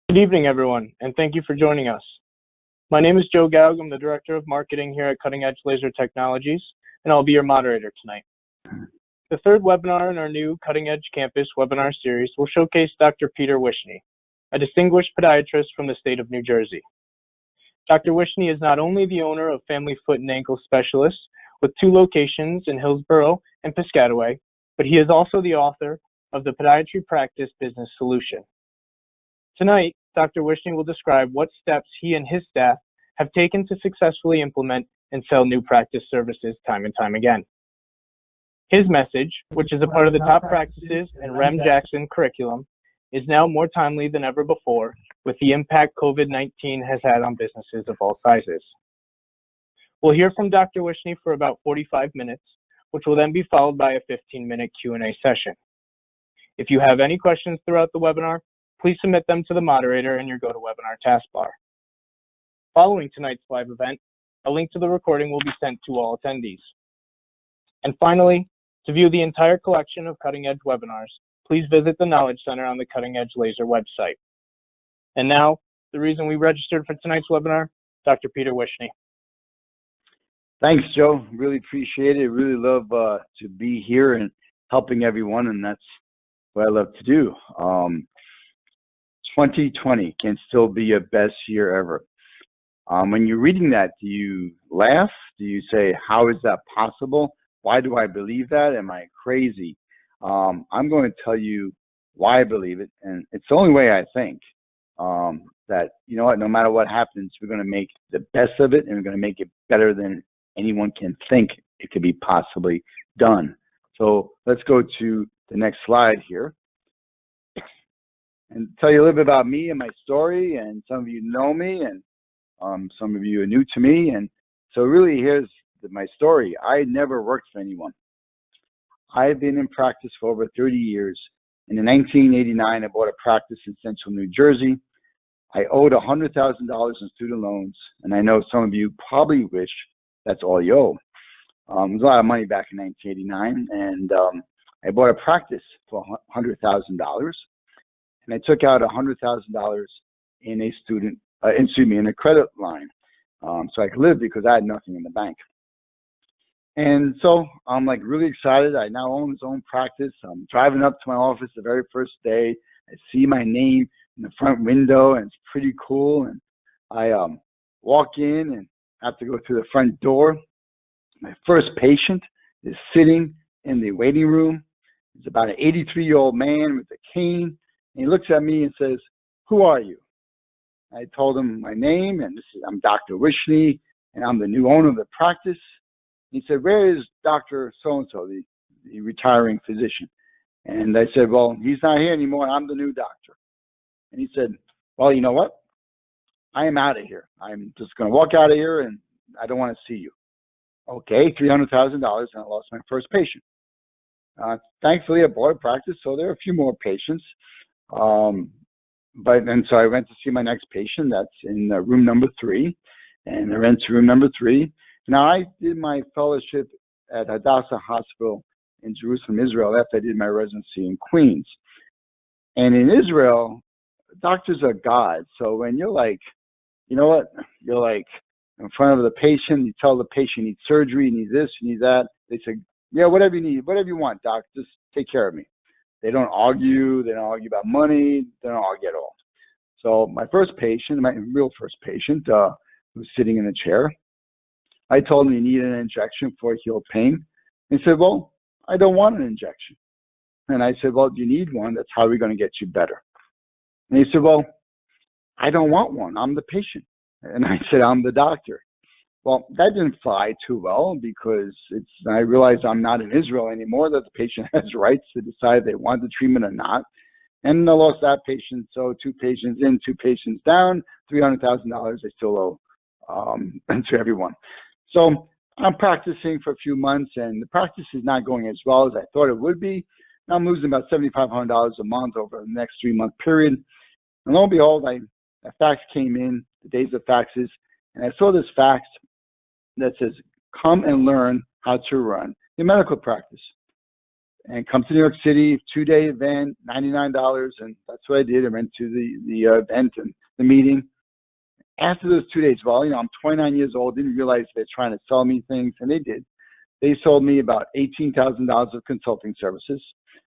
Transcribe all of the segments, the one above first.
Good evening, everyone, and thank you for joining us. My name is Joe Gaug. I'm the Director of Marketing here at Cutting Edge Laser Technologies, and I'll be your moderator tonight. The third webinar in our new Cutting Edge Campus webinar series will showcase Dr. Peter Wishney, a distinguished podiatrist from the state of New Jersey. Dr. Wishney is not only the owner of Family Foot and Ankle Specialists with 2 locations in Hillsborough and Piscataway, but he is also the author of the Podiatry Practice Business Solution. Tonight, Dr. Wishney will describe what steps he and his staff have taken to successfully implement and sell new practice services time and time again. His message, which is a part of the top practices and Rem Jackson curriculum, is now more timely than ever before with the impact COVID-19 has had on businesses of all sizes. We'll hear from Dr. Wishney for about 45 minutes, which will then be followed by a 15-minute Q&A session. If you have any questions throughout the webinar, please submit them to the moderator in your GoToWebinar taskbar. Following tonight's live event, a link to the recording will be sent to all attendees. And finally, to view the entire collection of Cutting Edge webinars, please visit the Knowledge Center on the Cutting Edge Laser website. And now, the reason we registered for tonight's webinar, Dr. Peter Wishney. Thanks, Joe. Really appreciate it. Really love to be here and helping everyone, and that's what I love to do. 2020 can still be your best year ever. When you're reading that, do you laugh? Do you say, how is that possible? Why do I believe that? Am I crazy? I'm going to tell you why I believe it, and it's the only way I think. That, you know what, no matter what happens, we're going to make the best of it, and we're going to make it better than anyone can think it could be possibly done. So let's go to the next slide here and tell you a little bit about me and my story. And some of you know me, and some of you are new to me. And so really, here's my story. I never worked for anyone. I've been in practice for over 30 years. And in 1989, I bought a practice in central New Jersey. I owed $100,000 in student loans, and I know some of you probably wish that's all you owe. It was a lot of money back in 1989, and I bought a practice for $100,000, and I took out $100,000 in a credit line, so I could live because I had nothing in the bank. And so I'm like really excited. I now own his own practice. I'm driving up to my office the very first day. I see my name in the front window, and it's pretty cool. And I walk in and have to go through the front door. My first patient is sitting in the waiting room. He's about an 83-year-old man with a cane. And he looks at me and says, "Who are you?" I told him my name, and I'm Dr. Wishney, and I'm the new owner of the practice. He said, "Where is Dr. So-and-so, the retiring physician?" And I said, "Well, he's not here anymore. I'm the new doctor." And he said, "Well, you know what? I am out of here. I'm just going to walk out of here, and I don't want to see you." Okay, $300,000, and I lost my first patient. Thankfully, I bought a practice, so there are a few more patients. And so I went to see my next patient. That's in room number 3, and I went to room number 3. Now, I did my fellowship at Hadassah Hospital in Jerusalem, Israel, after I did my residency in Queens. And in Israel, doctors are God. So when you're like, you know what, you're like in front of the patient, you tell the patient you need surgery, you need this, you need that. They say, "Yeah, whatever you need, whatever you want, doc, just take care of me." They don't argue. They don't argue about money. They don't argue at all. So my first patient, my real first patient, who was sitting in a chair, I told him he needed an injection for heel pain. He said, "Well, I don't want an injection." And I said, "Well, you need one. That's how we're going to get you better." And he said, "Well, I don't want one. I'm the patient." And I said, "I'm the doctor." Well, that didn't fly too well because I realized I'm not in Israel anymore, that the patient has rights to decide if they want the treatment or not. And I lost that patient. So 2 patients in, 2 patients down, $300,000 I still owe to everyone. So I'm practicing for a few months, and the practice is not going as well as I thought it would be. I'm losing about $7,500 a month over the next 3-month period. And lo and behold, a fax came in, the days of faxes, and I saw this fax that says, "Come and learn how to run a medical practice." and come to New York City, 2-day event, $99, and that's what I did. I went to the event and the meeting. After those 2 days, well, I'm 29 years old, didn't realize they're trying to sell me things, and they did. They sold me about $18,000 of consulting services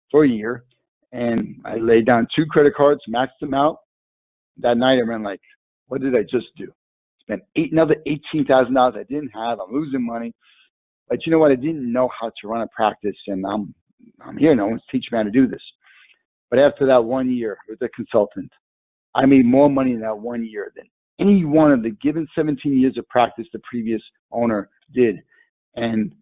for a year, and I laid down 2 credit cards, maxed them out. That night, I ran like, what did I just do? Spent another $18,000 I didn't have. I'm losing money. But you know what? I didn't know how to run a practice, and I'm here. No one's teaching me how to do this. But after that 1 year with a consultant, I made more money in that 1 year than any one of the given 17 years of practice the previous owner did. And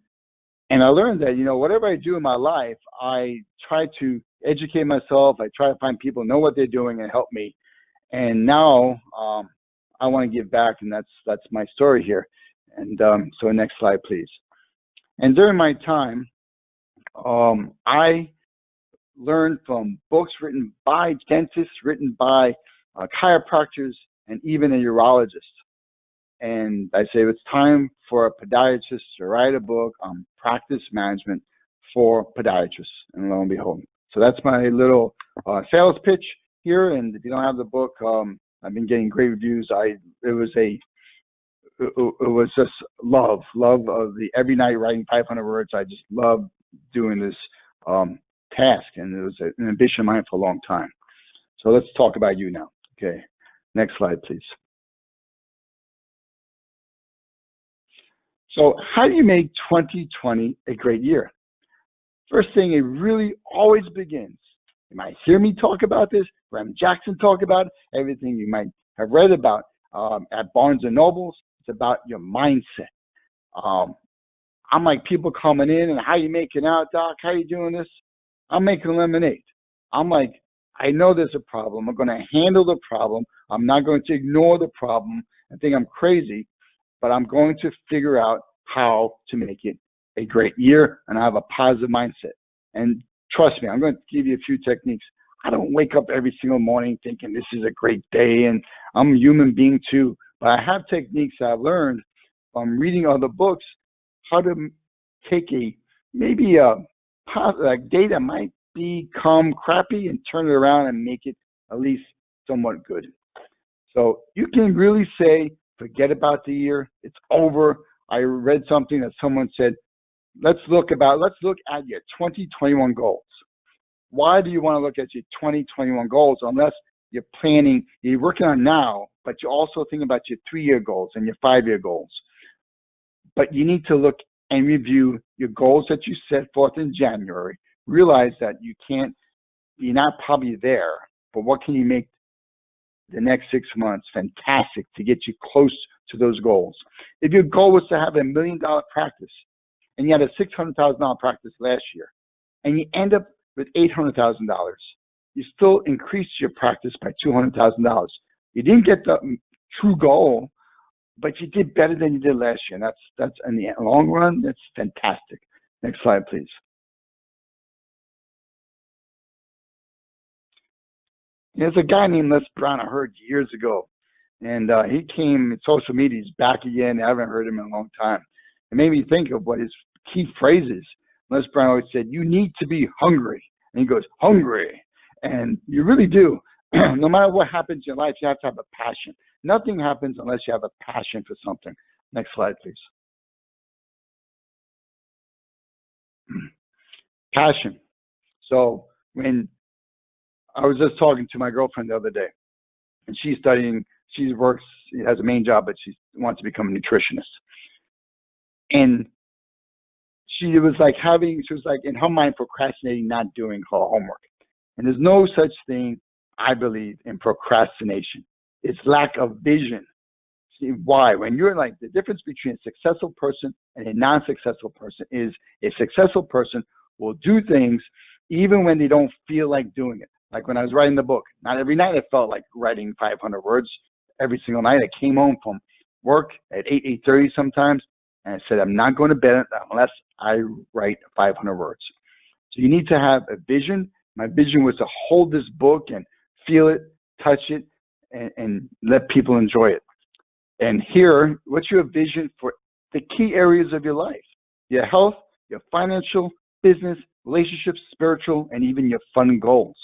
I learned that, whatever I do in my life, I try to educate myself. I try to find people who know what they're doing and help me. And now I want to give back, and that's my story here. And so next slide, please. And during my time, I learned from books written by dentists, written by chiropractors, and even a urologist. And I say it's time for a podiatrist to write a book on practice management for podiatrists. And lo and behold. So that's my little sales pitch here. And if you don't have the book, I've been getting great reviews. It was just love of the every night writing 500 words. I just love doing this task, and it was an ambition of mine for a long time. So let's talk about you now. Okay, next slide, please. So how do you make 2020 a great year? First thing, it really always begins. You might hear me talk about this, Graham Jackson talk about it, everything you might have read about at Barnes & Nobles. It's about your mindset. I'm like people coming in and how you making out, Doc? How you doing this? I'm making lemonade. I'm like, I know there's a problem. I'm going to handle the problem. I'm not going to ignore the problem and think I'm crazy, but I'm going to figure out how to make it a great year and have a positive mindset. And trust me, I'm going to give you a few techniques. I don't wake up every single morning thinking this is a great day, and I'm a human being too. But I have techniques I've learned from reading other books, how to take maybe a day that might become crappy and turn it around and make it at least somewhat good. So you can really say, forget about the year. It's over. I read something that someone said, let's look at your 2021 goals. Why do you want to look at your 2021 goals unless you're planning, you're working on now, but you're also thinking about your 3-year goals and your 5-year goals. But you need to look and review your goals that you set forth in January. Realize that you're not probably there, but what can you make the next 6 months fantastic to get you close to those goals? If your goal was to have $1 million practice and you had a $600,000 practice last year and you end up with $800,000, you still increased your practice by $200,000. You didn't get the true goal, but you did better than you did last year. And that's in the long run, that's fantastic. Next slide, please. There's a guy named Les Brown I heard years ago, and he came, social media, he's back again. I haven't heard him in a long time. It made me think of what his key phrase is. Les Brown always said, you need to be hungry. And he goes, hungry. And you really do. No matter what happens in your life, you have to have a passion. Nothing happens unless you have a passion for something. Next slide, please. Passion. So when I was just talking to my girlfriend the other day, and she's studying, she has a main job, but she wants to become a nutritionist. And she was like in her mind procrastinating, not doing her homework. And there's no such thing, I believe, in procrastination. It's lack of vision. See why? When you're like, the difference between a successful person and a non-successful person is a successful person will do things even when they don't feel like doing it. Like when I was writing the book, not every night I felt like writing 500 words. Every single night I came home from work at 8:30 sometimes, and I said, I'm not going to bed unless I write 500 words. So you need to have a vision. My vision was to hold this book and feel it, touch it, and let people enjoy it. And here, what's your vision for the key areas of your life? Your health, your financial, business, relationships, spiritual, and even your fun goals.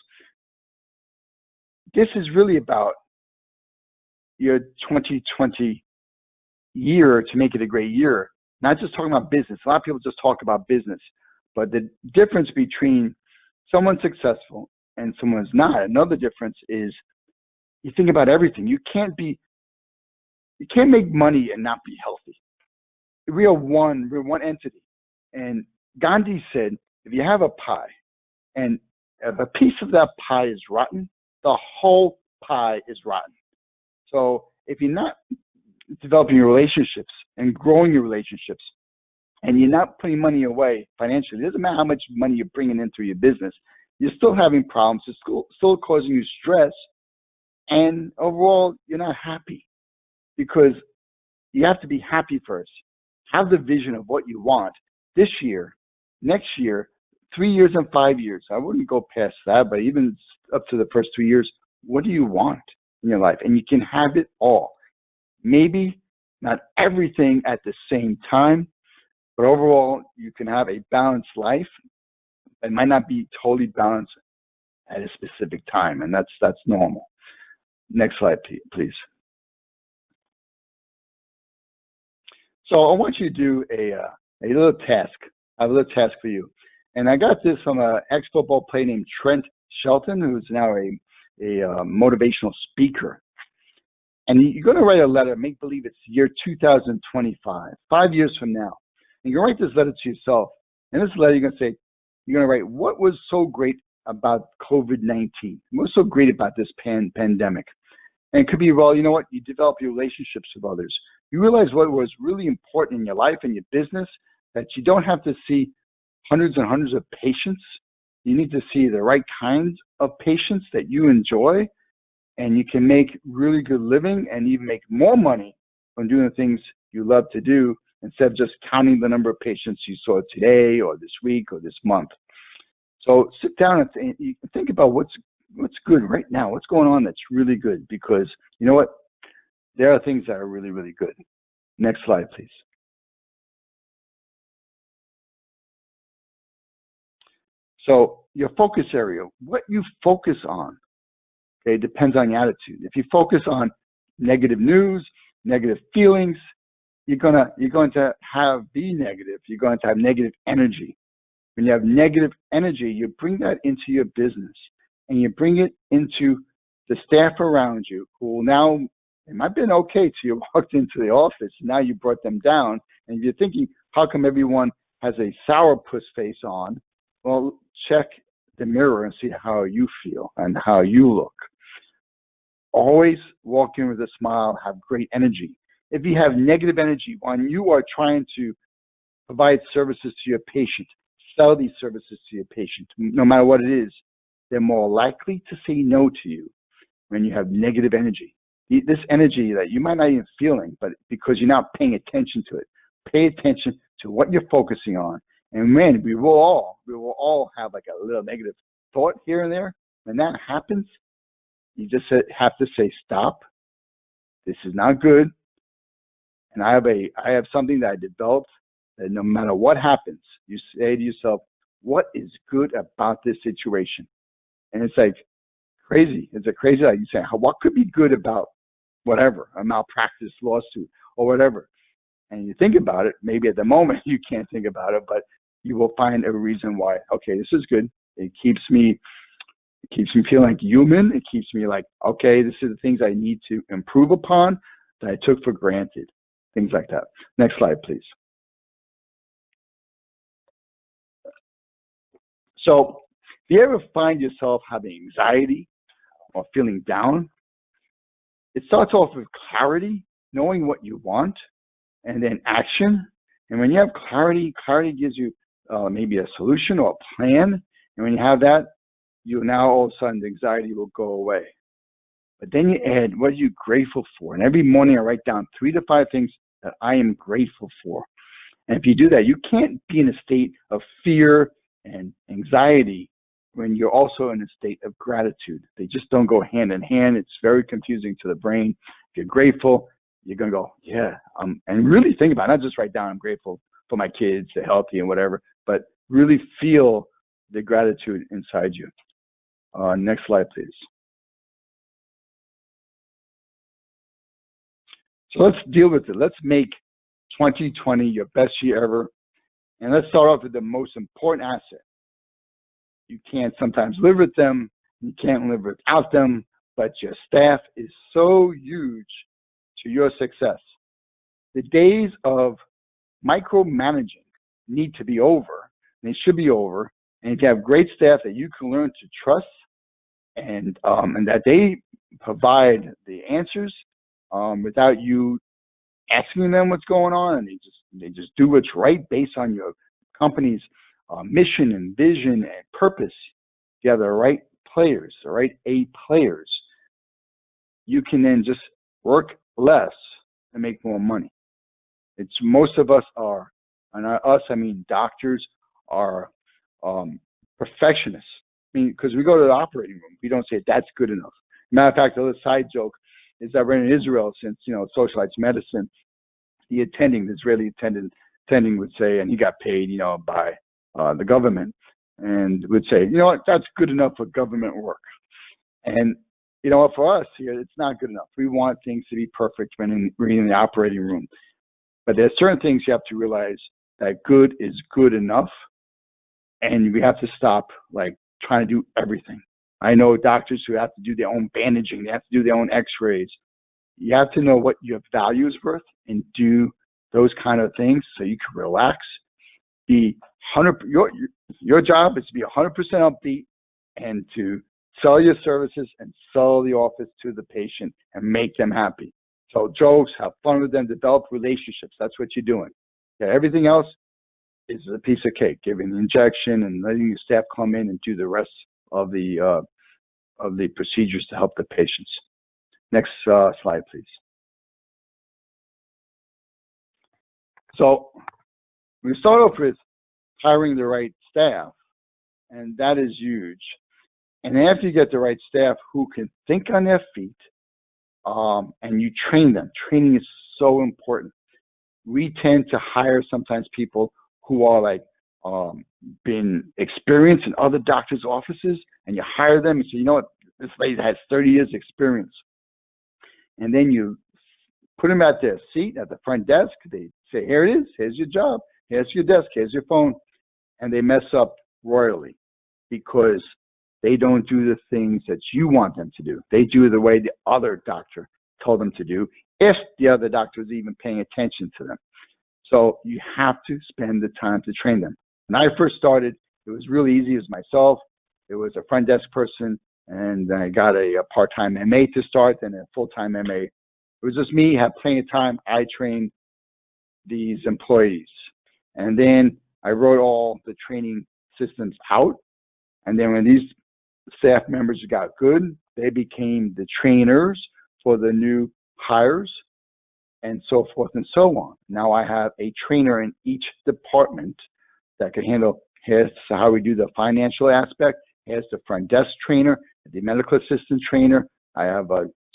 This is really about your 2020 year to make it a great year. Not just talking about business. A lot of people just talk about business, but the difference between someone successful and someone who's not, another difference is you think about everything. You can't make money and not be healthy. We're one entity. And Gandhi said, if you have a pie and if a piece of that pie is rotten, the whole pie is rotten. So if you're not developing your relationships and growing your relationships, and you're not putting money away financially, it doesn't matter how much money you're bringing into your business, you're still having problems, it's still causing you stress, and overall, you're not happy, because you have to be happy first. Have the vision of what you want this year, next year, 3 years and 5 years. I wouldn't go past that, but even up to the first 2 years, what do you want in your life? And you can have it all. Maybe not everything at the same time, but overall, you can have a balanced life. It might not be totally balanced at a specific time, and that's normal. Next slide, please. So I want you to do a little task. I have a little task for you. And I got this from an ex-football player named Trent Shelton, who's now a motivational speaker. And you're going to write a letter, make believe it's year 2025, 5 years from now. And you're going to write this letter to yourself. In this letter, you're going to write, what was so great about COVID-19? What was so great about this pandemic? And it could be, well, you know what? You develop your relationships with others. You realize what was really important in your life and your business, that you don't have to see hundreds and hundreds of patients. You need to see the right kinds of patients that you enjoy, and you can make really good living and even make more money from doing the things you love to do, instead of just counting the number of patients you saw today or this week or this month. So sit down and think about what's good right now, what's going on that's really good, because you know what? There are things that are really, really good. Next slide, please. So your focus area, what you focus on, okay, depends on your attitude. If you focus on negative news, negative feelings, you're going to be negative. You're going to have negative energy. When you have negative energy, you bring that into your business, and you bring it into the staff around you, who will now, it might have been okay till you walked into the office. Now you brought them down, and you're thinking, how come everyone has a sourpuss face on? Well, check the mirror and see how you feel and how you look. Always walk in with a smile, have great energy. If you have negative energy when you are trying to provide services to your patient, sell these services to your patient, no matter what it is, they're more likely to say no to you when you have negative energy. This energy that you might not even feeling, but because you're not paying attention to it. Pay attention to what you're focusing on. And man, we will all have like a little negative thought here and there. When that happens, you just have to say, stop. This is not good. And I have something that I developed that no matter what happens, you say to yourself, what is good about this situation? And it's like crazy. It's a crazy, like you say, what could be good about whatever, a malpractice lawsuit or whatever. And you think about it, maybe at the moment you can't think about it, but you will find a reason why, okay, this is good. It keeps me feeling like human. It keeps me like, okay, this is the things I need to improve upon that I took for granted. Things like that. Next slide, please. So if you ever find yourself having anxiety or feeling down, it starts off with clarity, knowing what you want, and then action. And when you have clarity gives you maybe a solution or a plan. And when you have that, you now all of a sudden the anxiety will go away. But then you add, what are you grateful for? And every morning I write down 3 to 5 things that I am grateful for. And if you do that, you can't be in a state of fear and anxiety when you're also in a state of gratitude. They just don't go hand in hand. It's very confusing to the brain. If you're grateful, you're going to go, yeah. And really think about it, not just write down, I'm grateful for my kids, they're healthy and whatever, but really feel the gratitude inside you. Next slide, please. So let's deal with it. Let's make 2020 your best year ever. And let's start off with the most important asset. You can't sometimes live with them. You can't live without them, but your staff is so huge to your success. The days of micromanaging need to be over. They should be over. And if you have great staff that you can learn to trust and that they provide the answers without you asking them what's going on, and they just do what's right based on your company's mission and vision and purpose. You have the right players, the right A players. You can then just work less and make more money. It's most of us are, and us I mean doctors are perfectionists. I mean, because we go to the operating room, we don't say that's good enough. Matter of fact, the other side joke is that we're in Israel, since socialized medicine, the Israeli attending would say, and he got paid, by the government, and would say, that's good enough for government work. And for us here, it's not good enough. We want things to be perfect when we're in the operating room. But there's certain things you have to realize that good is good enough, and we have to stop trying to do everything. I know doctors who have to do their own bandaging, they have to do their own x-rays. You have to know what your value is worth and do those kind of things so you can relax. Be 100. Your job is to be 100% upbeat and to sell your services and sell the office to the patient and make them happy. So jokes, have fun with them, develop relationships. That's what you're doing. Okay, everything else is a piece of cake. Giving the injection and letting your staff come in and do the rest of the procedures to help the patients. Next slide, please. So we start off with hiring the right staff, and that is huge. And after you get the right staff who can think on their feet, and you train them. Training is so important. We tend to hire sometimes people who are been experienced in other doctors' offices, and you hire them and say, this lady has 30 years experience. And then you put them at their seat at the front desk. They say, here it is. Here's your job. Here's your desk. Here's your phone. And they mess up royally because they don't do the things that you want them to do. They do the way the other doctor told them to do, if the other doctor is even paying attention to them. So you have to spend the time to train them. When I first started, it was really easy. It was myself. It was a front desk person, and I got a part-time MA to start, then a full-time MA. It was just me, had plenty of time. I trained these employees. And then I wrote all the training systems out. And then when these staff members got good, they became the trainers for the new hires, and so forth and so on. Now I have a trainer in each department that can handle, here's how we do the financial aspect, here's the front desk trainer, the medical assistant trainer. I have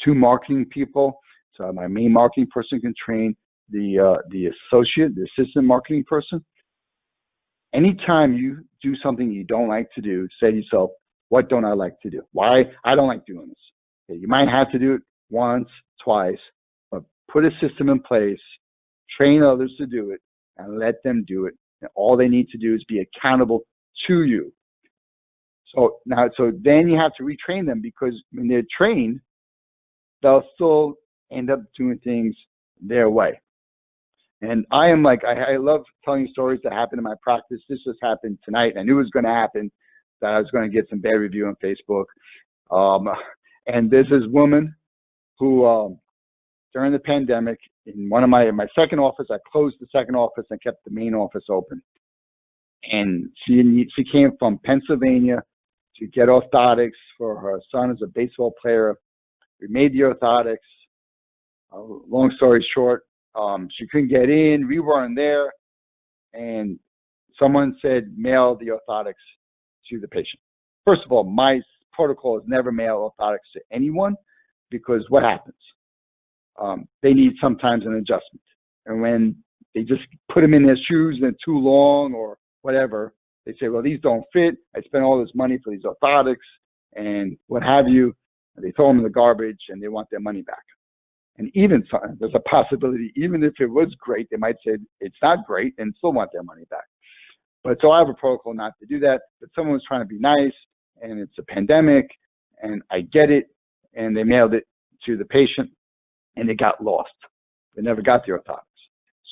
2 marketing people, so my main marketing person can train the associate, the assistant marketing person. Anytime you do something you don't like to do, say to yourself, what don't I like to do? Why? I don't like doing this. Okay, you might have to do it once, twice, but put a system in place, train others to do it, and let them do it. And all they need to do is be accountable to you. So then you have to retrain them, because when they're trained, they'll still end up doing things their way. And I am I love telling stories that happen in my practice. This just happened tonight. I knew it was going to happen, that I was going to get some bad review on Facebook. And there's this woman who, during the pandemic, in one of my second office, I closed the second office and kept the main office open. And she came from Pennsylvania to get orthotics for her son as a baseball player. We made the orthotics. Long story short, she couldn't get in. We weren't there. And someone said, mail the orthotics to the patient. First of all, my protocol is never mail orthotics to anyone, because what happens? They need sometimes an adjustment. And when they just put them in their shoes and they're too long or whatever, They say, well, these don't fit. I spent all this money for these orthotics and what have you. And they throw them in the garbage and they want their money back. And even there's a possibility, even if it was great, they might say it's not great and still want their money back. But so I have a protocol not to do that. But someone was trying to be nice, and it's a pandemic, and I get it. And they mailed it to the patient, and it got lost. They never got the orthotics.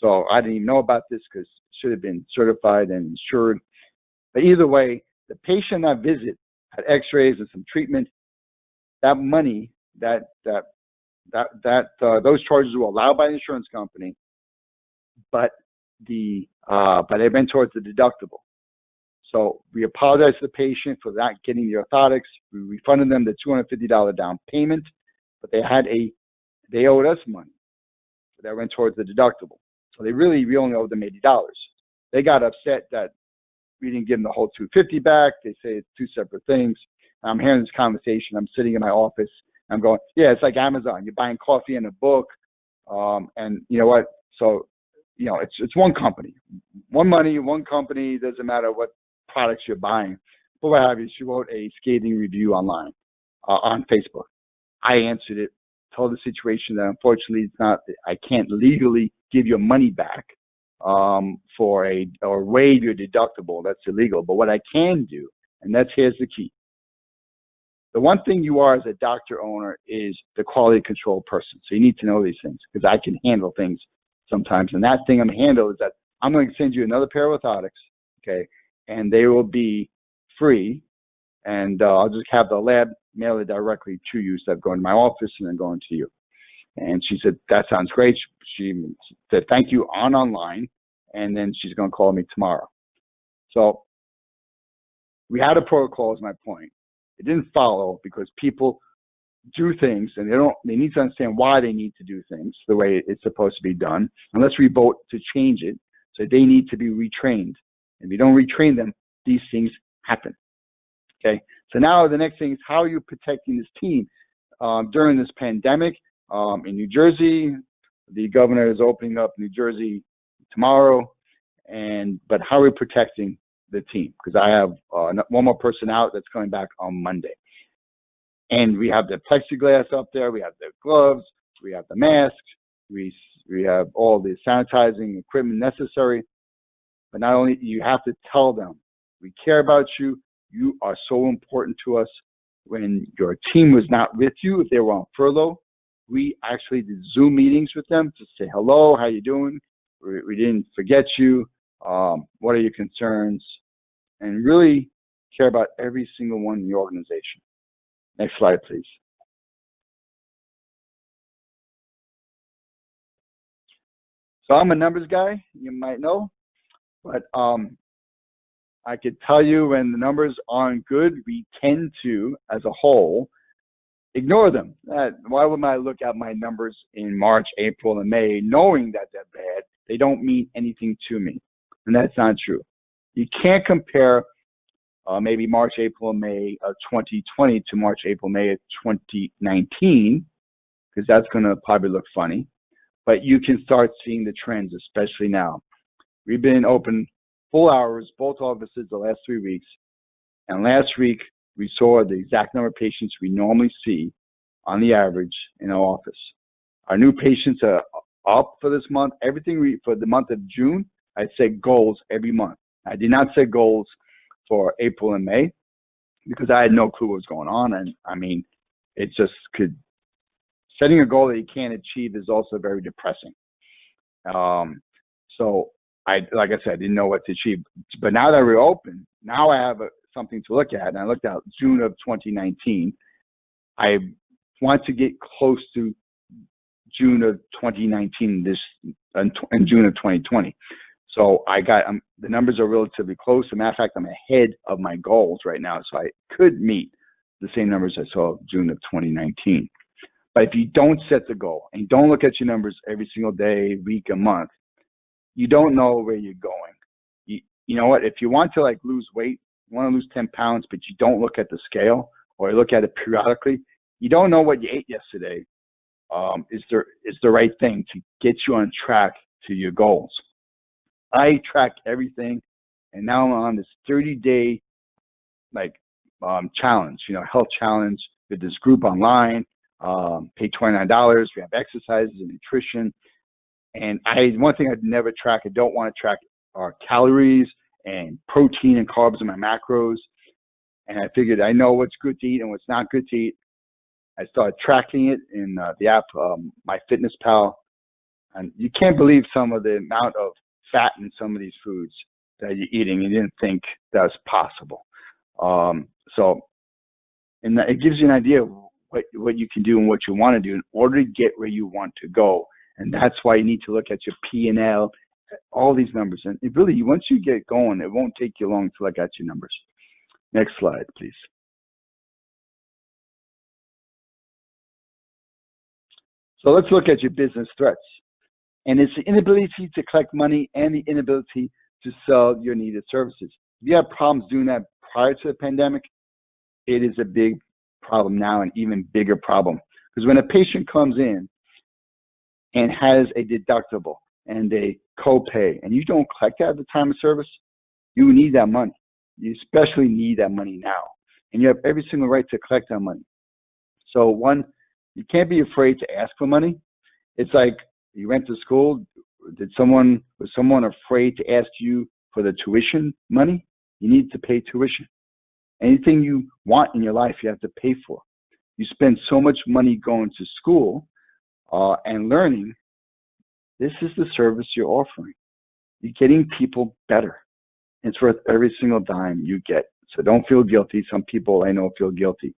So I didn't even know about this because it should have been certified and insured. But either way, the patient I visit had X-rays and some treatment. That money, those charges were allowed by the insurance company, but they went towards the deductible. So we apologized to the patient for not getting the orthotics. We refunded them the $250 down payment, but they owed us money. That went towards the deductible. So we only owed them $80. They got upset that we didn't give them the whole $250 back. They say it's two separate things. I'm hearing this conversation. I'm sitting in my office. I'm going, yeah, it's like Amazon. You're buying coffee and a book. And you know what? So, it's one company, one money, one company. Doesn't matter what products you're buying. But what have you? She wrote a scathing review online, on Facebook. I answered it, told the situation that unfortunately I can't legally give your money back, or waive your deductible. That's illegal. But what I can do, and here's the key. The one thing you are as a doctor owner is the quality control person. So you need to know these things because I can handle things sometimes. And that thing I'm handle is that I'm going to send you another pair of orthotics, okay, and they will be free. And I'll just have the lab mail it directly to you instead of going to my office and then going to you. And she said, that sounds great. She said, thank you online. And then she's going to call me tomorrow. So we had a protocol is my point. It didn't follow because people do things and they need to understand why they need to do things the way it's supposed to be done, unless we vote to change it. So they need to be retrained. If you don't retrain them, these things happen. Okay. So now the next thing is, how are you protecting this team during this pandemic? In New Jersey, the governor is opening up New Jersey tomorrow, but how are we protecting the team? Because I have one more person out that's coming back on Monday. And we have the plexiglass up there, we have the gloves, we have the masks, we have all the sanitizing equipment necessary. But not only, you have to tell them, we care about you, you are so important to us. When your team was not with you, if they were on furlough, we actually did Zoom meetings with them to say, hello, how you doing? We didn't forget you. What are your concerns? And really care about every single one in the organization. Next slide, please. So I'm a numbers guy, you might know, but I could tell you when the numbers aren't good, we tend to, as a whole, ignore them. Why would I look at my numbers in March, April, and May, knowing that they're bad? They don't mean anything to me, and that's not true. You can't compare maybe March, April, and May of 2020 to March, April, May of 2019, because that's going to probably look funny. But you can start seeing the trends, especially now. We've been open full hours, both offices, the last 3 weeks. And last week, we saw the exact number of patients we normally see on the average in our office. Our new patients are up for this month. Everything for the month of June, I set goals every month. I did not set goals for April and May because I had no clue what was going on. And I mean, it just setting a goal that you can't achieve is also very depressing. So like I said, I didn't know what to achieve. But now that we're open, now I have something to look at. And I looked at June of 2019. I want to get close to June of 2019 in June of 2020. So I got the numbers are relatively close. As a matter of fact, I'm ahead of my goals right now, so I could meet the same numbers I saw June of 2019. But if you don't set the goal and don't look at your numbers every single day, week, and month, you don't know where you're going. You know what? If you want to lose weight, you want to lose 10 pounds, but you don't look at the scale or you look at it periodically, you don't know what you ate yesterday. Is the right thing to get you on track to your goals. I track everything, And now I'm on this 30-day challenge, health challenge with this group online. Pay $29. We have exercises and nutrition. And one thing I'd never track, I don't want to track, are calories and protein and carbs in my macros. And I figured I know what's good to eat and what's not good to eat. I started tracking it in the app, MyFitnessPal. And you can't believe some of the amount of fat in some of these foods that you're eating. You didn't think that was possible. And it gives you an idea of what you can do and what you want to do in order to get where you want to go. And that's why you need to look at your P&L, all these numbers. And it really, once you get going, it won't take you long to look at your numbers. Next slide, please. So let's look at your business threats. And it's the inability to collect money and the inability to sell your needed services. If you have problems doing that prior to the pandemic, it is a big problem now, an even bigger problem. Because when a patient comes in and has a deductible and a copay, and you don't collect that at the time of service, you need that money. You especially need that money now. And you have every single right to collect that money. So one, you can't be afraid to ask for money. It's like you went to school. Was someone afraid to ask you for the tuition money? You need to pay tuition. Anything you want in your life, you have to pay for. You spend so much money going to school and learning. This is the service you're offering. You're getting people better. It's worth every single dime you get. So don't feel guilty. Some people I know feel guilty.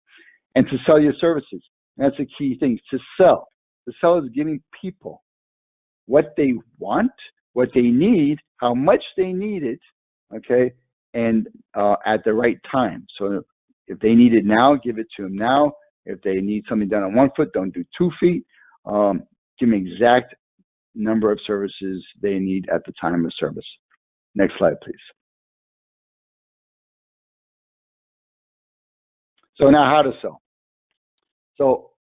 And to sell your services. That's a key thing, to sell. To sell is giving people what they want, what they need, how much they need it, okay, and at the right time. So if they need it now, give it to them now. If they need something done on 1 foot, don't do 2 feet. Give them exact number of services they need at the time of service. Next slide, please. So now how to sell. So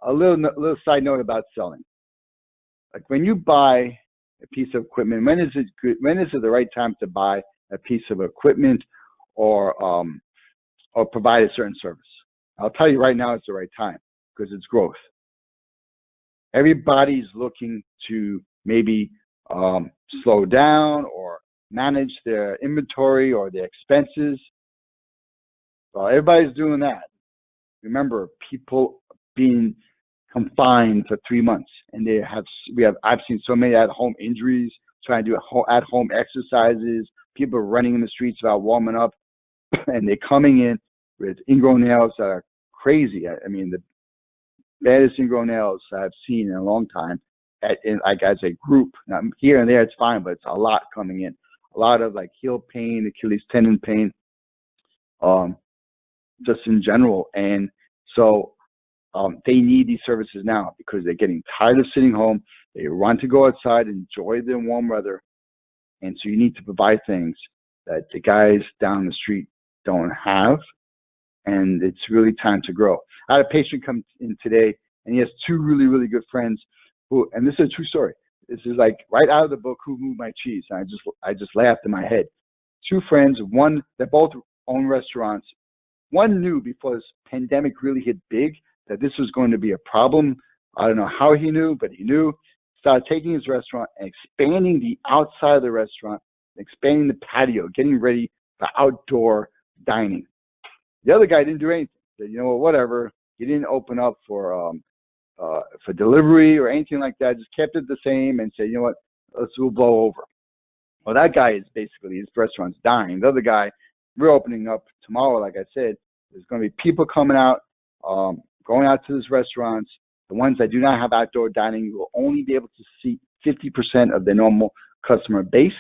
a little side note about selling. Like when you buy a piece of equipment, when is it the right time to buy a piece of equipment or provide a certain service? I'll tell you right now, it's the right time because it's growth. Everybody's looking to maybe slow down or manage their inventory or their expenses. Well, everybody's doing that. Remember, people being confined for 3 months, and I've seen so many at-home injuries, trying to do at-home exercises. People are running in the streets without warming up, and they're coming in with ingrown nails that are crazy. I mean, the baddest ingrown nails I've seen in a long time. As a group, now here and there it's fine, but it's a lot coming in. A lot of like heel pain, Achilles tendon pain, just in general. And so they need these services now because they're getting tired of sitting home. They want to go outside, enjoy the warm weather. And so you need to provide things that the guys down the street don't have. And it's really time to grow. I had a patient come in today, and he has 2 really, really good friends who, and this is a true story. This is like right out of the book, Who Moved My Cheese? And I just laughed in my head. 2 friends, one, they both own restaurants. One knew before this pandemic really hit big that this was going to be a problem. I don't know how he knew, but he knew. Started taking his restaurant and expanding the outside of the restaurant, expanding the patio, getting ready for outdoor dining. The other guy didn't do anything. He said, you know what, whatever. He didn't open up for delivery or anything like that. Just kept it the same and said, you know what, we'll blow over. Well, that guy is basically, his restaurant's dying. The other guy, we're opening up tomorrow, like I said. There's going to be people coming out, going out to these restaurants. The ones that do not have outdoor dining will only be able to see 50% of their normal customer base.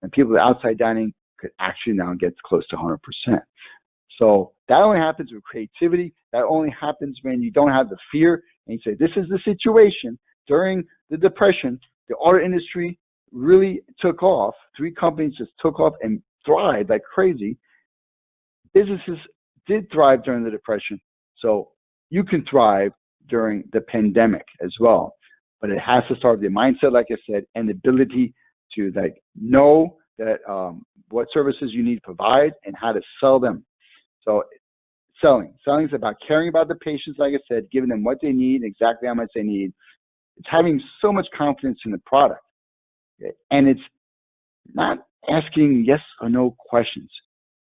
And people with outside dining could actually now get close to 100%. So that only happens with creativity. That only happens when you don't have the fear and you say, this is the situation. During the Depression, the auto industry really took off. 3 companies just took off and thrived like crazy. Businesses did thrive during the Depression. So you can thrive during the pandemic as well. But it has to start with your mindset, like I said, and the ability to know that what services you need to provide and how to sell them. So selling is about caring about the patients, like I said, giving them what they need, exactly how much they need. It's having so much confidence in the product. Okay? And it's not asking yes or no questions.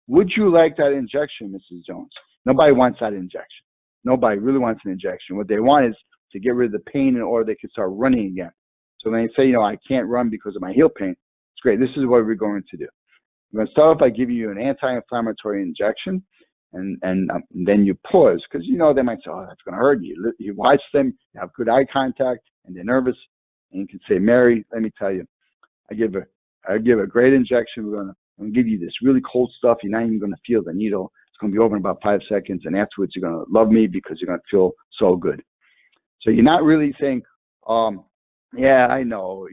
Would you like that injection, Mrs. Jones? Nobody wants that injection. Nobody really wants an injection. What they want is to get rid of the pain in order they can start running again. So when they say, I can't run because of my heel pain, it's great. This is what we're going to do. We're going to start off by giving you an anti-inflammatory injection, and then you pause, because they might say, oh, that's going to hurt you. You watch them, you have good eye contact, and they're nervous, and you can say, Mary, let me tell you, I give a great injection. I'm going to give you this really cold stuff. You're not even going to feel the needle. It's going to be over in about 5 seconds, and afterwards you're going to love me because you're going to feel so good. So you're not really saying, yeah, I know,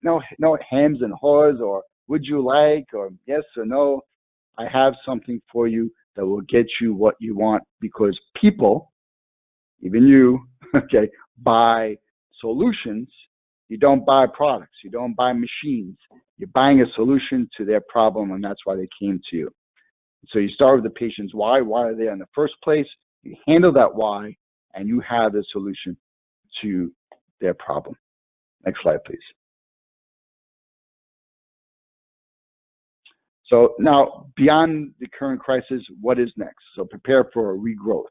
no hams and haws, or would you like, or yes or no. I have something for you that will get you what you want, because people, even you, okay, buy solutions. You don't buy products. You don't buy machines. You're buying a solution to their problem, and that's why they came to you. So you start with the patient's why. Why are they in the first place? You handle that why, and you have the solution to their problem. Next slide, please. So now, beyond the current crisis, what is next? So prepare for a regrowth.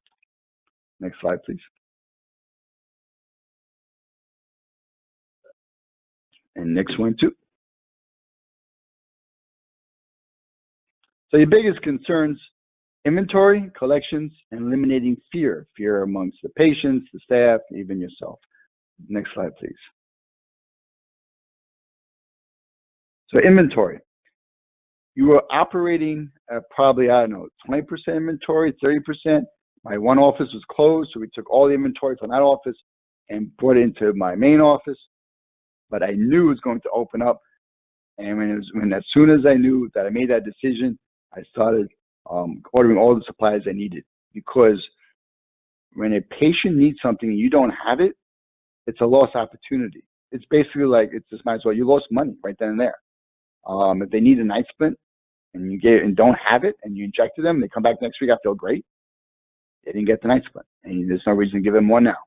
Next slide, please. And next one, too. So your biggest concerns: inventory, collections, and eliminating fear. Fear amongst the patients, the staff, even yourself. Next slide, please. So inventory. You were operating at probably, 20% inventory, 30%. My one office was closed, so we took all the inventory from that office and brought it into my main office. But I knew it was going to open up. And as soon as I knew that I made that decision, I started ordering all the supplies I needed. Because when a patient needs something and you don't have it, it's a lost opportunity. It's basically like, it's just might as well, you lost money right then and there. If they need a night splint and you don't have it and you injected them, they come back next week, I feel great. They didn't get the night splint, and there's no reason to give them one now.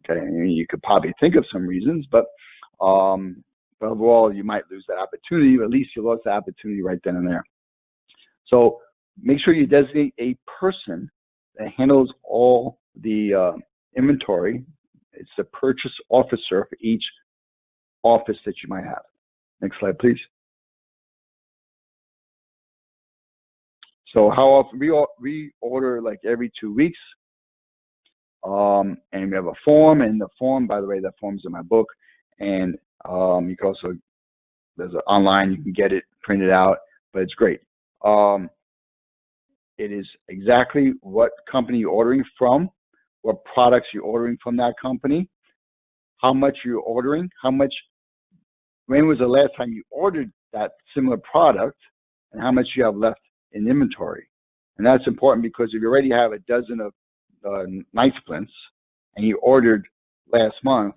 Okay, you could probably think of some reasons, but overall, you might lose that opportunity. But at least you lost the opportunity right then and there. So make sure you designate a person that handles all the inventory. It's the purchase officer for each office that you might have. Next slide, please. So how often we order, like every 2 weeks, and we have a form. And the form, by the way, that form's in my book, and you can also, there's online, you can get it printed out, but it's great. It is exactly what company you're ordering from, what products you're ordering from that company, how much you're ordering, when was the last time you ordered that similar product, and how much you have left in inventory. And that's important, because if you already have a dozen of night splints and you ordered last month,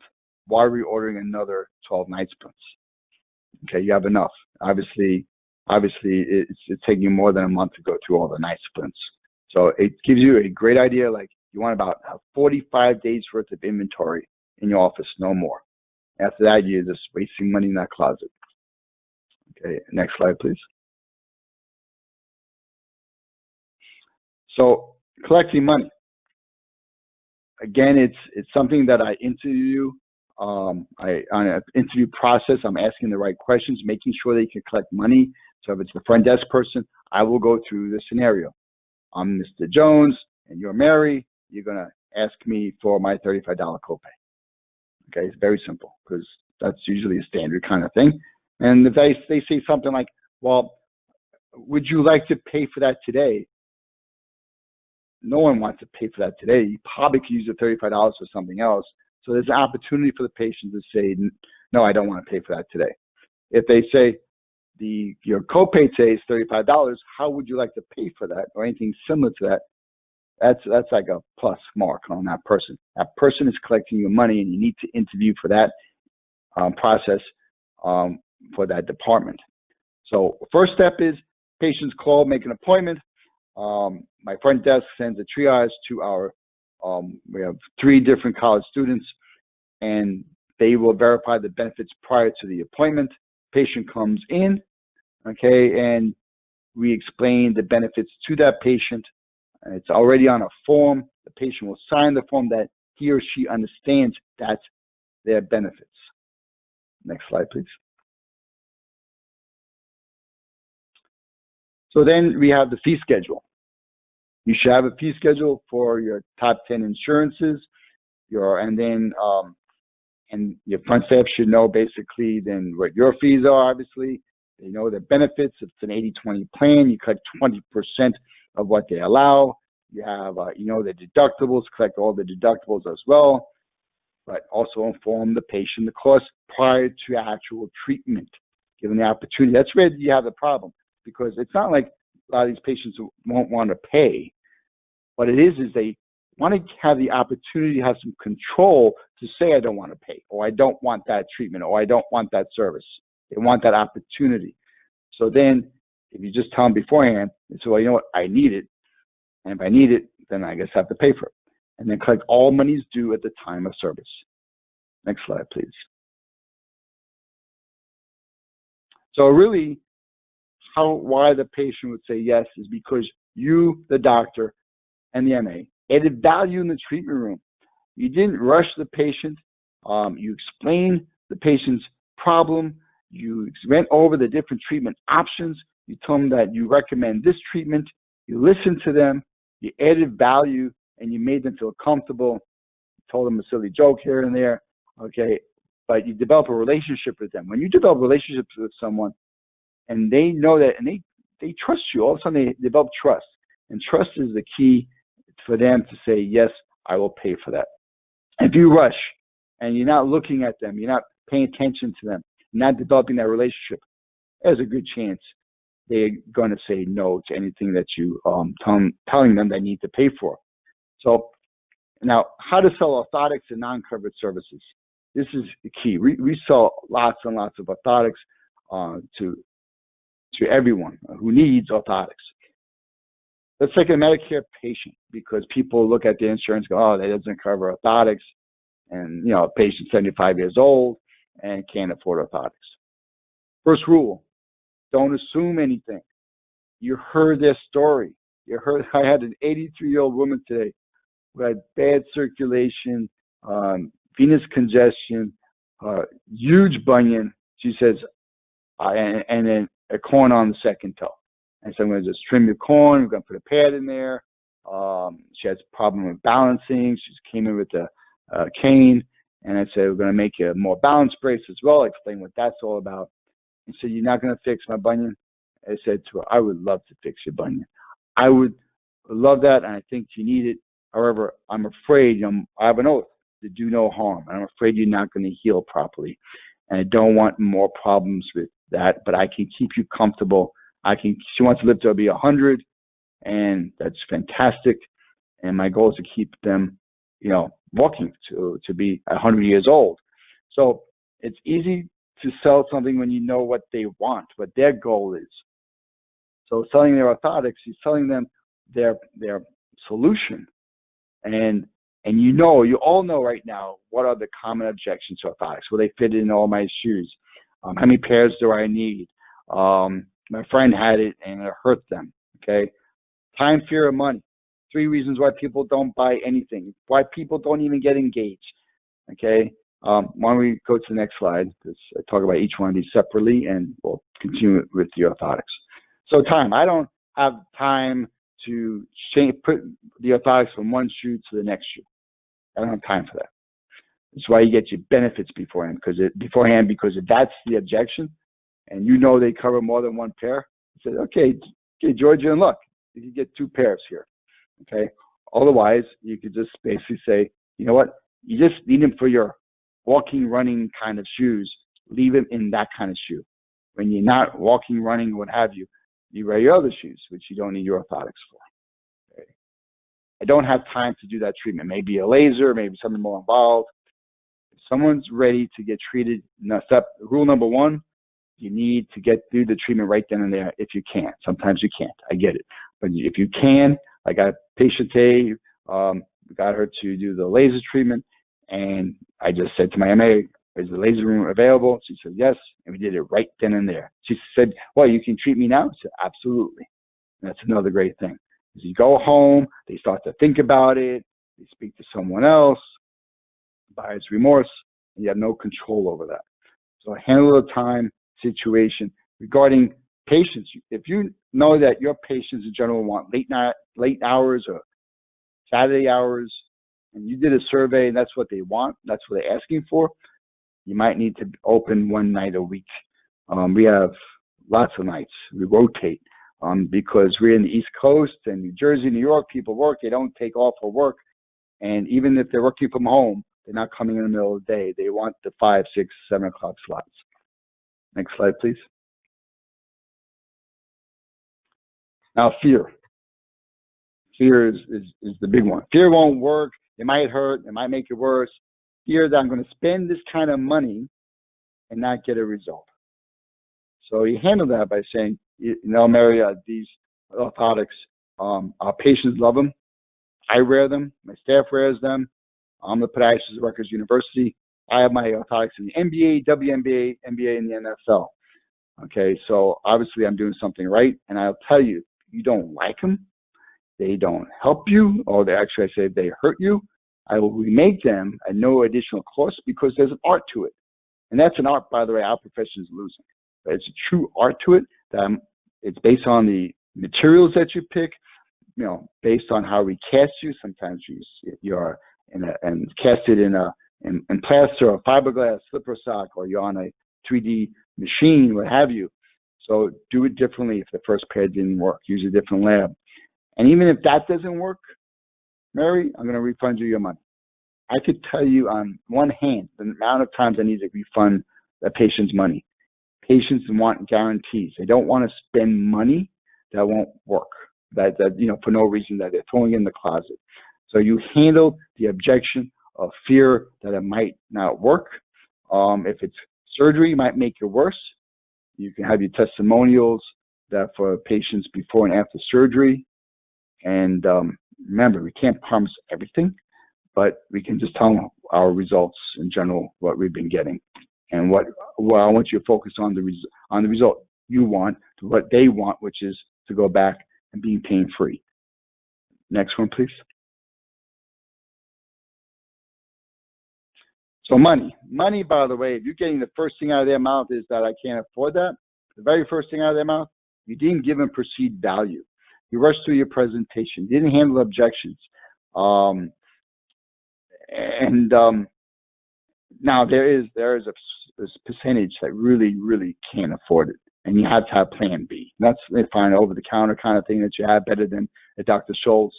why are we ordering another 12 night splints? Okay, you have enough. Obviously it's taking you more than a month to go through all the night splints. So it gives you a great idea, like you want about 45 days worth of inventory in your office, no more. After that, you're just wasting money in that closet. Okay, next slide, please. So collecting money. Again, it's something that I interview. On an interview process, I'm asking the right questions, making sure they can collect money. So if it's the front desk person, I will go through the scenario. I'm Mr. Jones, and you're Mary. You're going to ask me for my $35 copay. Okay, it's very simple, because that's usually a standard kind of thing. And if they say something like, well, would you like to pay for that today? No one wants to pay for that today. You probably could use the $35 for something else. So there's an opportunity for the patient to say, no, I don't want to pay for that today. If they say your copay today is $35, how would you like to pay for that, or anything similar to that? That's like a plus mark on that person. That person is collecting your money, and you need to interview for that process for that department. So first step is patients call, make an appointment. My front desk sends a triage to our, we have 3 different college students, and they will verify the benefits prior to the appointment. Patient comes in, okay, and we explain the benefits to that patient. It's already on a form. The patient will sign the form that he or she understands that's their benefits. Next slide, please. So then we have the fee schedule. You should have a fee schedule for your top 10 insurances, and your front staff should know basically then what your fees are, obviously. They know the benefits. If it's an 80-20 plan, you cut 20% of what they allow. You have, the deductibles, collect all the deductibles as well, but also inform the patient the cost prior to actual treatment, given the opportunity. That's where you have the problem, because it's not like a lot of these patients won't want to pay. What it is they want to have the opportunity to have some control to say, I don't want to pay, or I don't want that treatment, or I don't want that service. They want that opportunity. So then if you just tell them beforehand, they say, well, you know what, I need it. And if I need it, then I guess I have to pay for it. And then collect all monies due at the time of service. Next slide, please. So really, why the patient would say yes is because you, the doctor, and the MA added value in the treatment room. You didn't rush the patient. You explained the patient's problem. You went over the different treatment options. You told them that you recommend this treatment. You listened to them. You added value, and you made them feel comfortable. You told them a silly joke here and there, okay? But you develop a relationship with them. When you develop relationships with someone, and they know that, and they trust you, all of a sudden they develop trust. And trust is the key for them to say, yes, I will pay for that. If you rush and you're not looking at them, you're not paying attention to them, you're not developing that relationship, there's a good chance they're going to say no to anything that you telling them they need to pay for. So now, how to sell orthotics and non-covered services. This is the key. We sell lots and lots of orthotics to everyone who needs orthotics. Let's take a Medicare patient, because people look at the insurance and go, oh, that doesn't cover orthotics. And, a patient 75 years old and can't afford orthotics. First rule, don't assume anything. You heard their story. I had an 83-year-old woman today who had bad circulation, venous congestion, huge bunion. She says, and then a corn on the second toe. And so I'm going to just trim your corn. We're going to put a pad in there. She has a problem with balancing. She came in with a cane. And I said, we're going to make you a more balanced brace as well. I explained what that's all about. And so, you're not going to fix my bunion? I said to her, I would love to fix your bunion. I would love that, and I think you need it. However, I'm afraid, I have an oath to do no harm. I'm afraid you're not going to heal properly. And I don't want more problems with that, but I can keep you comfortable. She wants to live to be 100, and that's fantastic. And my goal is to keep them, walking to be 100 years old. So it's easy to sell something when you know what they want, what their goal is. So selling their orthotics, you're selling them their solution. And you all know right now what are the common objections to orthotics. Will they fit in all my shoes? How many pairs do I need? My friend had it and it hurt them. Okay, time, fear, and money. 3 reasons why people don't buy anything. Why people don't even get engaged. Okay, why don't we go to the next slide? Because I talk about each one of these separately, and we'll continue with the orthotics. So time. I don't have time to put the orthotics from one shoe to the next shoe. I don't have time for that. That's why you get your benefits beforehand, because if that's the objection, and they cover more than one pair, you say, okay, Georgia, and look, you can get 2 pairs here. Okay. Otherwise, you could just basically say, you know what, you just need them for your walking, running kind of shoes. Leave them in that kind of shoe. When you're not walking, running, what have you, you wear your other shoes, which you don't need your orthotics for. Okay. I don't have time to do that treatment. Maybe a laser, maybe something more involved. If someone's ready to get treated, rule number 1, you need to get through the treatment right then and there if you can. Sometimes you can't. I get it. But if you can, I got patient A, got her to do the laser treatment, and I just said to my MA, is the laser room available? She said, yes, and we did it right then and there. She said, well, you can treat me now? I said, absolutely. And that's another great thing. As you go home, they start to think about it, they speak to someone else, buyer's remorse, and you have no control over that. So handle the time situation. Regarding patients, if you know that your patients in general want late hours or Saturday hours, and you did a survey and that's what they want, that's what they're asking for, you might need to open one night a week. We have lots of nights. We rotate because we're in the East Coast and New Jersey, New York, people work. They don't take off for work. And even if they're working from home, they're not coming in the middle of the day. They want the 5, 6, 7 o'clock slots. Next slide, please. Now, fear. Fear is the big one. Fear won't work. It might hurt. It might make it worse. Fear that I'm going to spend this kind of money and not get a result. So you handle that by saying, you know, Mary, these orthotics, our patients love them. I wear them. My staff wears them. I'm the podiatrist at Rutgers University. I have my orthotics in the NBA, WNBA, NBA, and the NFL. Okay, so obviously I'm doing something right. And I'll tell you, you don't like them, they don't help you, or they actually, I say, they hurt you, I will remake them at no additional cost because there's an art to it. And that's an art, by the way, our profession is losing. But it's a true art to it. It's based on the materials that you pick, you know, based on how we cast you. Sometimes you're and cast it in plaster or fiberglass, slipper sock, or you're on a 3D machine, what have you. So do it differently if the first pair didn't work. Use a different lab. And even if that doesn't work, Mary, I'm going to refund you your money. I could tell you on one hand the amount of times I need to refund the patient's money. Patients want guarantees. They don't want to spend money that won't work, that you know, for no reason, that they're throwing in the closet. So you handle the objection of fear that it might not work. If it's surgery, it might make it worse. You can have your testimonials that for patients before and after surgery. And remember, we can't promise everything, but we can just tell them our results in general, what we've been getting. And what I want you to focus on the result you want, to what they want, which is to go back and being pain-free. Next one, please. So money, by the way, if you're getting the first thing out of their mouth is that I can't afford that, the very first thing out of their mouth, you didn't give them perceived value. You rushed through your presentation, you didn't handle objections. Now there is a percentage that really can't afford it, and you have to have plan B. That's fine, over-the-counter kind of thing that you have, better than a Dr. Scholl's.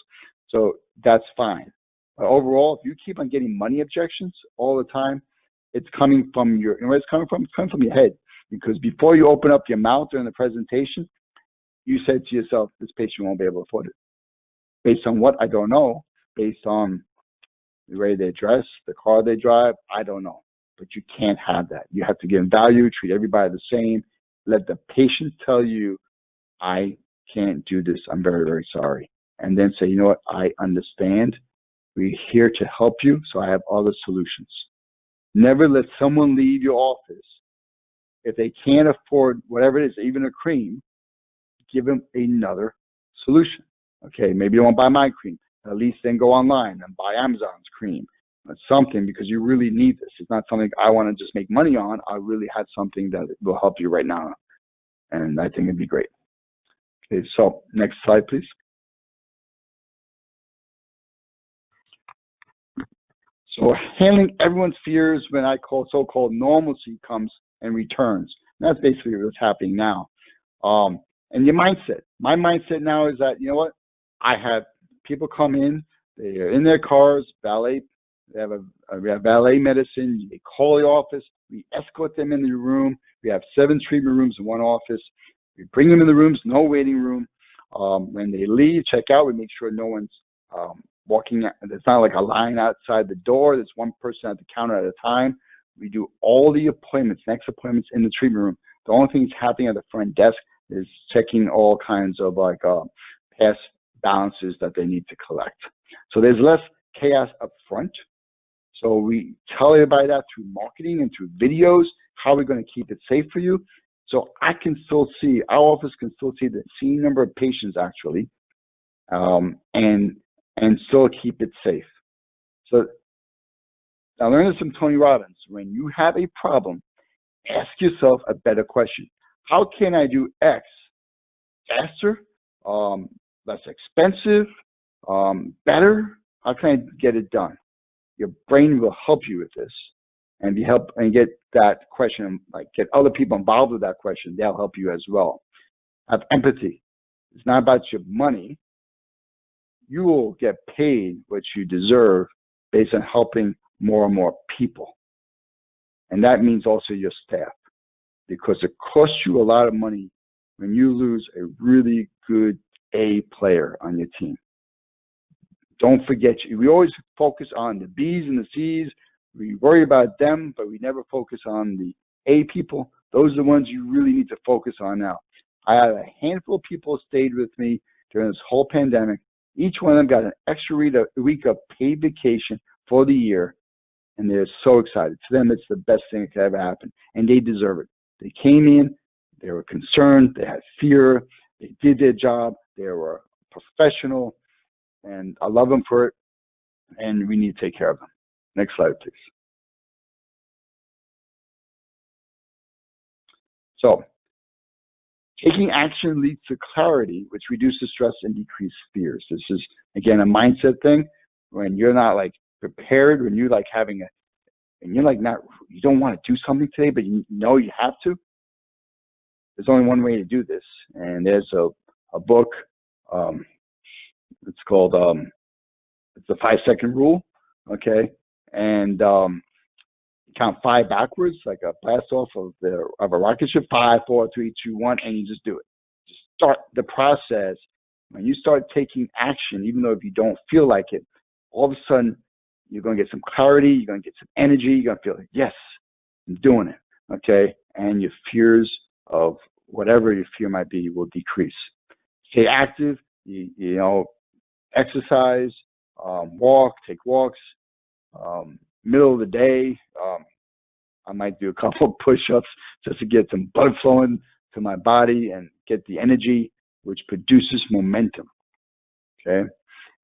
So that's fine. But overall, if you keep on getting money objections all the time, it's coming from you know where it's coming from? It's coming from your head. Because before you open up your mouth during the presentation, you said to yourself, this patient won't be able to afford it. Based on what? I don't know. Based on the way they dress, the car they drive, I don't know. But you can't have that. You have to give them value, treat everybody the same. Let the patient tell you, I can't do this. I'm very sorry. And then say, you know what? I understand. We're here to help you, so I have other solutions. Never let someone leave your office if they can't afford whatever it is, even a cream. Give them another solution. Okay, maybe you won't buy my cream. At least then go online and buy Amazon's cream. That's something, because you really need this. It's not something I want to just make money on. I really have something that will help you right now. And I think it'd be great. Okay, so next slide, please. So handling everyone's fears when I call so-called normalcy comes and returns. And that's basically what's happening now. And your mindset. My mindset now is that, you know what? I have people come in, they are in their cars, valet, we have valet medicine, they call the office, we escort them in the room, we have 7 treatment rooms in one office, we bring them in the rooms, no waiting room. When they leave, check out, we make sure no one's walking, there's not like a line outside the door, there's one person at the counter at a time. We do all the appointments, next appointments in the treatment room The only thing that's happening at the front desk is checking all kinds of past balances that they need to collect. So there's less chaos up front. So we tell everybody that through marketing and through videos, how we're going to keep it safe for you. So I can still see, our office can still see the same number of patients actually, and still keep it safe. So I learned this from Tony Robbins. When you have a problem, ask yourself a better question. How can I do X faster, less expensive, better? How can I get it done? Your brain will help you with this, and get that question, like get other people involved with that question. They'll help you as well. Have empathy. It's not about your money. You will get paid what you deserve based on helping more and more people. And that means also your staff, because it costs you a lot of money when you lose a really good A player on your team. Don't forget, we always focus on the B's and the C's. We worry about them, but we never focus on the A people. Those are the ones you really need to focus on now. I had a handful of people stayed with me during this whole pandemic. Each one of them got an extra week of paid vacation for the year, and they're so excited. To them, it's the best thing that could ever happen, and they deserve it. They came in, they were concerned, they had fear, they did their job, they were professional, and I love them for it, and we need to take care of them. Next slide, please. So, taking action leads to clarity, which reduces stress and decreases fears. This is, again, a mindset thing. When you're not like prepared, when you're like and you're like you don't want to do something today, but you know you have to. There's only one way to do this, and there's a book. It's called it's the 5-second rule. Okay, and count 5 backwards, like a blast off of a rocket ship. 5, 4, 3, 2, 1, and you just do it. Just start the process. When you start taking action, even though if you don't feel like it, all of a sudden you're going to get some clarity. You're going to get some energy. You're going to feel like, yes, I'm doing it. Okay, and your fears of whatever your fear might be will decrease. Stay active. You know, exercise, take walks. Middle of the day, I might do a couple of push-ups just to get some blood flowing to my body and get the energy, which produces momentum. Okay,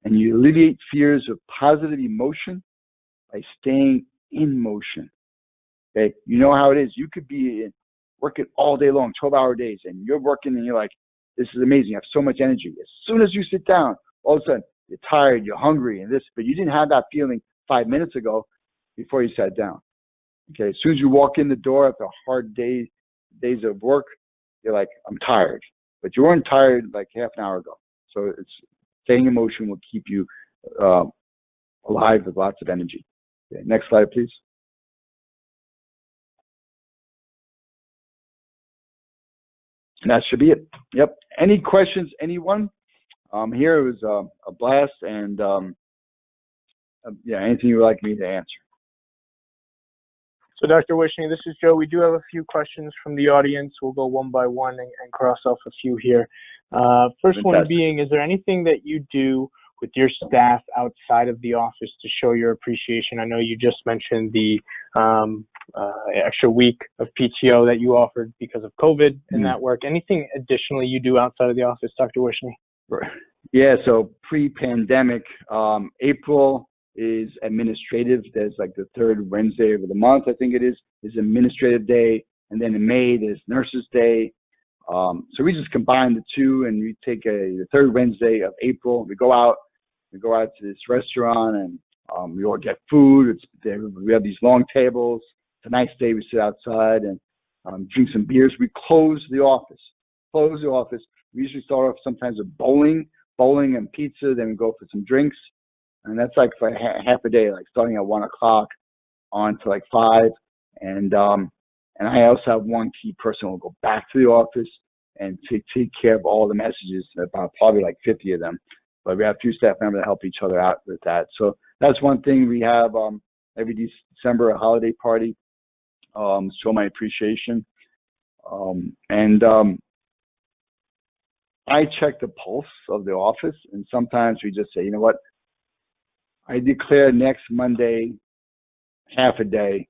and you alleviate fears of positive emotion by staying in motion. Okay, you know how it is. You could be working all day long, 12-hour days, and you're working and you're like, this is amazing. You have so much energy. As soon as you sit down, all of a sudden you're tired, you're hungry, and this, but you didn't have that feeling 5 minutes ago before you sat down. Okay, as soon as you walk in the door after hard days of work, you're like, I'm tired. But you weren't tired like half an hour ago. So it's staying in motion will keep you alive with lots of energy. Okay, next slide, please. And that should be it. Yep. Any questions, anyone? Here it was a blast, and yeah, anything you would like me to answer. So, Dr. Wishny, this is Joe. We do have a few questions from the audience. We'll go one by one and cross off a few here. First one being, is there anything that you do with your staff outside of the office to show your appreciation? I know you just mentioned the extra week of PTO that you offered because of COVID and that work. Anything additionally you do outside of the office, Dr. Wishny? Yeah, so pre-pandemic, April is administrative. There's like the third Wednesday of the month, I think it is administrative day. And then in May, there's Nurses Day. So we just combine the two, and we take the third Wednesday of April. We go out to this restaurant, and we all get food. We have these long tables. It's a nice day. We sit outside and drink some beers. We close the office. We usually start off sometimes with bowling and pizza. Then we go for some drinks. And that's like for half a day, like starting at 1 o'clock on to like 5. And I also have one key person who will go back to the office and take care of all the messages, about probably like 50 of them. But we have 2 staff members that help each other out with that. So that's one thing. We have every December a holiday party, show my appreciation. And I check the pulse of the office, and sometimes we just say, you know what, I declare next Monday half a day,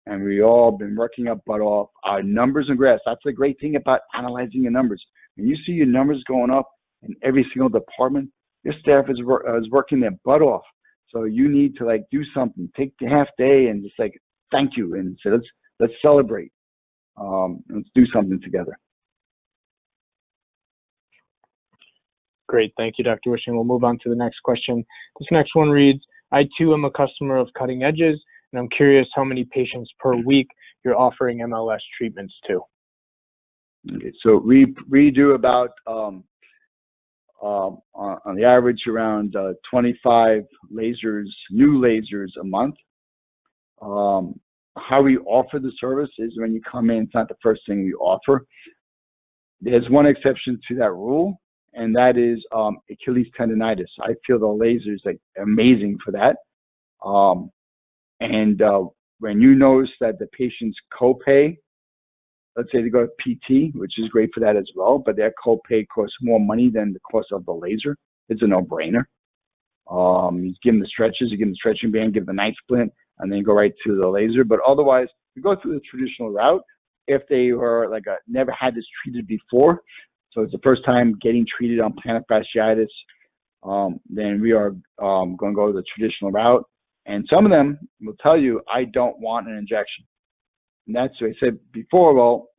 and we all been working our butt off. Our numbers and graphs. That's the great thing about analyzing your numbers. When you see your numbers going up in every single department, your staff is working their butt off. So you need to do something. Take the half day and just thank you and say let's celebrate. Let's do something together. Great. Thank you, Dr. Wishing. We'll move on to the next question. This next one reads, I too am a customer of Cutting Edges, and I'm curious how many patients per week you're offering MLS treatments to. Okay, so we do about on the average around 25 lasers, new lasers a month. How we offer the service is when you come in, it's not the first thing we offer. There's one exception to that rule, and that is Achilles tendonitis. I feel the laser is amazing for that. When you notice that the patient's copay, let's say they go to PT, which is great for that as well, but their copay costs more money than the cost of the laser. It's a no-brainer. You give them the stretches, you give them the stretching band, give them the night splint, and then go right to the laser. But otherwise, we go through the traditional route. If they were never had this treated before, so it's the first time getting treated on plantar fasciitis, then we are going to go the traditional route. And some of them will tell you, I don't want an injection. And that's what I said before, well,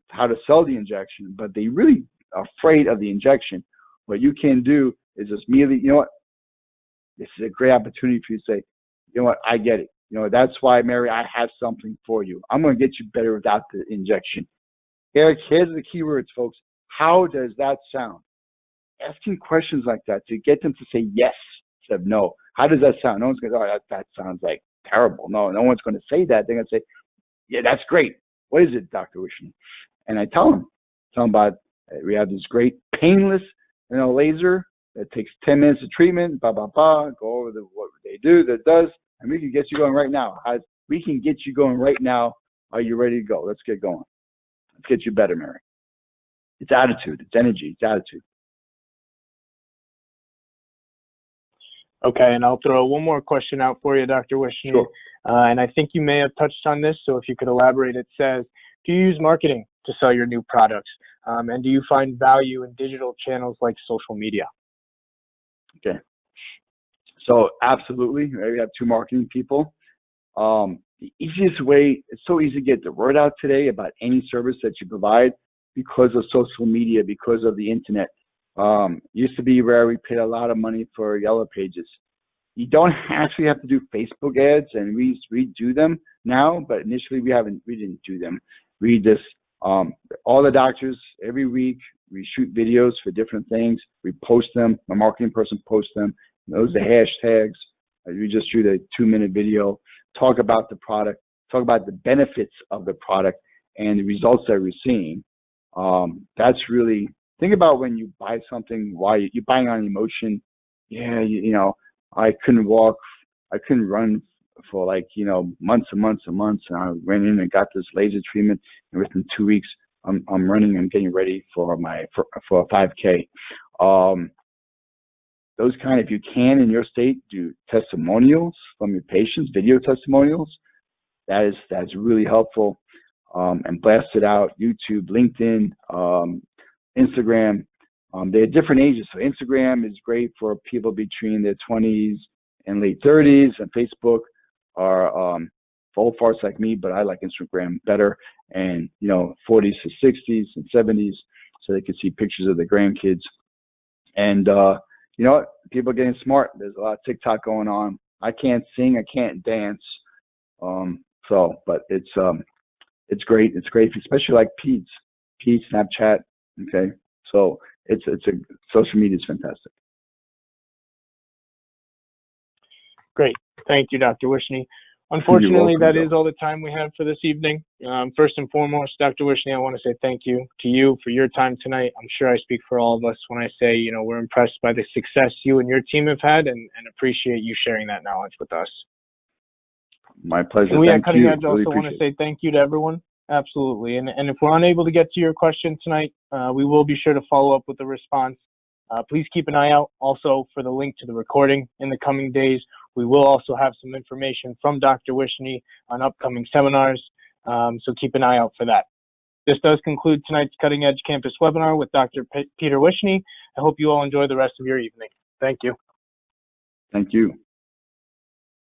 how to sell the injection, but they really are afraid of the injection. What you can do is just merely, you know what, this is a great opportunity for you to say, you know what, I get it. You know, that's why, Mary, I have something for you. I'm going to get you better without the injection. Eric, here's the key words, folks. How does that sound? Asking questions like that to get them to say yes instead of no. How does that sound? No one's going to say, oh, that sounds terrible. No one's going to say that. They're going to say, yeah, that's great. What is it, Dr. Wishing? And I tell them about we have this great painless laser that takes 10 minutes of treatment, go over what they do, that does, and we can get you going right now. We can get you going right now. Are you ready to go? Let's get going. Let's get you better, Mary. It's attitude. It's energy. It's attitude. Okay, and I'll throw one more question out for you, Dr. Wishing. Sure. And I think you may have touched on this, so if you could elaborate, it says, do you use marketing to sell your new products? And do you find value in digital channels like social media? Okay. So absolutely. We have two marketing people. The easiest way, it's so easy to get the word out today about any service that you provide because of social media, because of the internet. Used to be where we paid a lot of money for Yellow Pages. You don't actually have to do Facebook ads, and we do them now, but initially we didn't do them. We just, all the doctors, every week, we shoot videos for different things. We post them. My marketing person posts them. Those are hashtags. We just shoot a 2-minute video, talk about the product, talk about the benefits of the product and the results that we're seeing. That's really, think about when you buy something, why you're buying on emotion. Yeah, I couldn't walk, I couldn't run for months and months and months. And I went in and got this laser treatment, and within 2 weeks, I'm running and getting ready for a 5K. Those kind, if you can in your state, do testimonials from your patients, video testimonials. That's really helpful. And blast it out. YouTube, LinkedIn, Instagram. They're different ages. So Instagram is great for people between their 20s and late 30s, and Facebook are for old farts like me, but I like Instagram better. And 40s to 60s and 70s, so they can see pictures of their grandkids. And you know what? People are getting smart. There's a lot of TikTok going on. I can't sing. I can't dance. But it's great. It's great, especially like Peds, Snapchat. Okay. So social media is fantastic. Great. Thank you, Dr. Wishney. Unfortunately, that is all the time we have for this evening. First and foremost, Dr. Wishney, I want to say thank you to you for your time tonight. I'm sure I speak for all of us when I say, we're impressed by the success you and your team have had and appreciate you sharing that knowledge with us. My pleasure. And we at Cutting Edge also want to say thank you to everyone Absolutely. And if we're unable to get to your question tonight, we will be sure to follow up with a response. Please keep an eye out also for the link to the recording in the coming days. We will also have some information from Dr. Wishney on upcoming seminars, so keep an eye out for that. This does conclude tonight's Cutting Edge Campus webinar with Dr. Peter Wishney. I hope you all enjoy the rest of your evening. Thank you. Thank you.